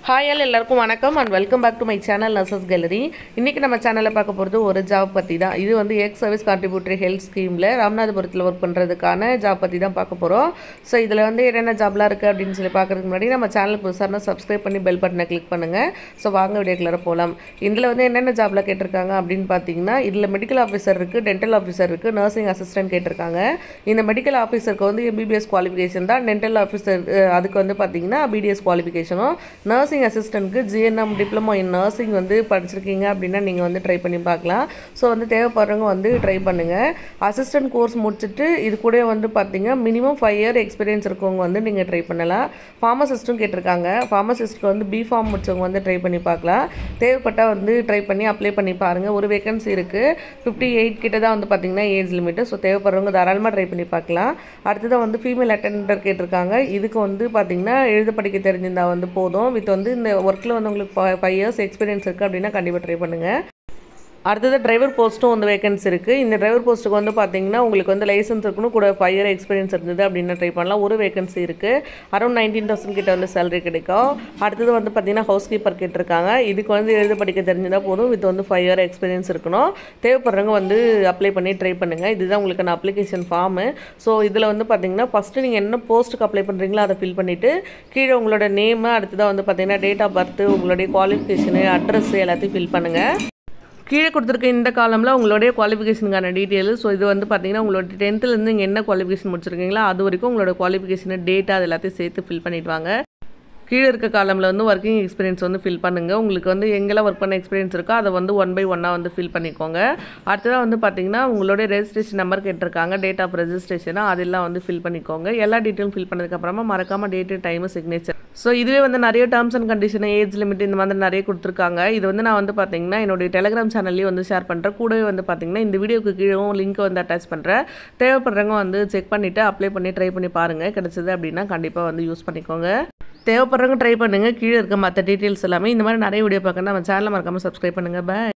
Hi எல்லாருக்கும் வணக்கம் and welcome back to my channel nurses gallery. இன்றைக்கி நம்ம சேனலில் பார்க்க போகிறது ஒரு ஜாப் பற்றி தான். இது வந்து எக்ஸ் சர்வீஸ் கான்ட்ரிபியூட்டரி ஹெல்த் ஸ்கீமில் ராமநாதபுரத்தில் ஒர்க் பண்ணுறதுக்கான ஜாப் பற்றி தான் பார்க்க போகிறோம். ஸோ இதில் வந்து என்னென்ன ஜாப்லாம் இருக்குது அப்படின்னு சொல்லி பார்க்குறதுக்கு முன்னாடி நம்ம சேனல் புதுசாக சப்ஸ்கிரைப் பண்ணி பெல் பட்டனை கிளிக் பண்ணுங்கள். ஸோ வாங்க வீடியோக்குள்ளே போகலாம். இதில் வந்து என்னென்ன ஜாப்லாம் கேட்டிருக்காங்க அப்படின்னு பார்த்தீங்கன்னா, இதில் மெடிக்கல் ஆஃபீஸர் இருக்குது, டென்டல் ஆஃபீஸர் இருக்குது, நர்சிங் அசிஸ்டன்ட் கேட்டிருக்காங்க. இந்த மெடிக்கல் ஆஃபீஸருக்கு வந்து எம்பிபிஎஸ் குவாலிஃபிகேஷன் தான், டென்டல் ஆஃபீஸர் அதுக்கு வந்து பார்த்தீங்கன்னா பிடிஎஸ் குவாலிஃபிகேஷனும், நர்சிங் அசிஸ்டன்ட்க்கு ஜிஎன்எம் டிப்ளமோ இன் நர்சிங் வந்து படிச்சிருக்கீங்க அப்படின்னா நீங்கள் வந்து ட்ரை பண்ணி பார்க்கலாம். ஸோ வந்து தேவைப்படுறவங்க வந்து ட்ரை பண்ணுங்கள். அசிஸ்டன்ட் கோர்ஸ் முடிச்சுட்டு இது கூட வந்து பார்த்தீங்க மினிமம் 5 இயர் எக்ஸ்பீரியன்ஸ் இருக்கவங்க வந்து நீங்கள் ட்ரை பண்ணலாம். ஃபார்மசிஸ்ட்டும் கேட்டிருக்காங்க. ஃபார்மசிஸ்ட்க்கு வந்து பிஃபார்ம் முடிச்சவங்க வந்து ட்ரை பண்ணி பார்க்கலாம். தேவைப்பட்டால் வந்து ட்ரை பண்ணி அப்ளை பண்ணி பாருங்கள். ஒரு வேகன்சி இருக்குது. 58 கிட்ட தான் வந்து பார்த்தீங்கன்னா ஏஜ் லிமிட்டு. ஸோ தேவைப்படுறவங்க தாராளமாக ட்ரை பண்ணி பார்க்கலாம். அடுத்ததான் வந்து ஃபீமேல் அட்டெண்டர் கேட்டிருக்காங்க. இதுக்கு வந்து பார்த்தீங்கன்னா எழுத படிக்க தெரிஞ்சிருந்தால் வந்து போதும். வித் வந்து இந்த ஒர்க்கில் வந்து உங்களுக்கு 5 இயர்ஸ் எக்ஸ்பீரியன்ஸ் இருக்குது அப்படின்னா கண்டிப்பாக ட்ரை பண்ணுங்கள். அடுத்தது டிரைவர் போஸ்ட்டும் வந்து வேகன்சி இருக்குது. இந்த டிரைவர் போஸ்ட்டுக்கு வந்து பார்த்தீங்கன்னா உங்களுக்கு வந்து லைசன்ஸ் இருக்கணும், கூட 5 இயர் எக்ஸ்பீரியன்ஸ் இருந்தது அப்படின்னு ட்ரை பண்ணலாம். ஒரு வேகன்சி இருக்குது. அரௌண்ட் 19,000 கிட்ட வந்து சேலரி கிடைக்கும். அடுத்தது வந்து பார்த்தீங்கன்னா ஹவுஸ் கீப்பர் கேட்டிருக்காங்க. இதுக்கு வந்து எழுத படிக்க தெரிஞ்சுதான் போதும். வித் வந்து 5 இயர் எக்ஸ்பீரியன்ஸ் இருக்கணும். தேவைப்படுறவங்க வந்து அப்ளை பண்ணி ட்ரை பண்ணுங்கள். இதுதான் உங்களுக்கான அப்ளிகேஷன் ஃபார்மு. ஸோ இதில் வந்து பார்த்தீங்கன்னா ஃபஸ்ட்டு நீங்கள் என்ன போஸ்ட்டுக்கு அப்ளை பண்ணுறீங்களோ அதை ஃபில் பண்ணிவிட்டு கீழே உங்களோட நேமு, அடுத்ததாக வந்து பார்த்தீங்கன்னா டேட் ஆஃப் பர்த், உங்களுடைய குவாலிஃபிகேஷனு, அட்ரஸ் எல்லாத்தையும் ஃபில் பண்ணுங்கள். கீழே கொடுத்துருக்க இந்த காலமில் உங்களுடைய குவாலிஃபிகேஷனுக்கான டீட்டெயில். ஸோ இது வந்து பார்த்தீங்கன்னா உங்களோட 10th நீங்கள் என்ன குவாலிஃபிகேஷன் முடிச்சிருக்கீங்களோ அது வரைக்கும் உங்களோட குவாலிஃபிகேஷன் டேட்டா அது எல்லாத்தையும் சேர்த்து ஃபில் பண்ணிட்டு வாங்க. கீழே இருக்க காலமில் வந்து ஒர்க்கிங் எக்ஸ்பீரியன்ஸ் வந்து ஃபில் பண்ணுங்கள். உங்களுக்கு வந்து எங்கெல்லாம் ஒர்க் பண்ண எக்ஸ்பீரியன்ஸ் இருக்கோ அதை வந்து 1 by 1 வந்து ஃபில் பண்ணிக்கோங்க. அடுத்ததாக வந்து பார்த்தீங்கன்னா உங்களுடைய ரெஜிஸ்ட்ரேஷன் நம்பர் கேட்டிருக்காங்க, டேட் ஆஃப் ரெஜிஸ்ட்ரேஷனாக அதெல்லாம் வந்து ஃபில் பண்ணிக்கோங்க. எல்லா டீட்டெயிலும் ஃபில் பண்ணதுக்கப்புறமா மறக்காமல் டேட்டு, டைமு, சிக்னேச்சர். ஸோ இதுவே வந்து நிறைய terms and condition, age limit இந்த மாதிரி நிறைய கொடுத்துருக்காங்க. இது வந்து நான் வந்து பார்த்தீங்கன்னா என்னுடைய டெலிகிராம் சேனல்லையும் வந்து ஷேர் பண்ணுறேன். கூடவே வந்து பார்த்தீங்கன்னா இந்த வீடியோக்கு கீழே லிங்க் வந்து அட்டாச் பண்ணுறேன். தேவைப்படுறவங்க வந்து செக் பண்ணிவிட்டு அப்ளை பண்ணி ட்ரை பண்ணி பாருங்கள். கிடைச்சது அப்படின்னா கண்டிப்பாக வந்து யூஸ் பண்ணிக்கோங்க. தேவைப்படுறவங்க ட்ரை பண்ணுங்கள். கீழே இருக்க மற்ற டீட்டெயில்ஸ் எல்லாமே இந்த மாதிரி நிறைய வீடியோ பார்க்கணும். நம்ம சேனலை மறக்காமல் சப்ஸ்கிரைப் பண்ணுங்கள். பை.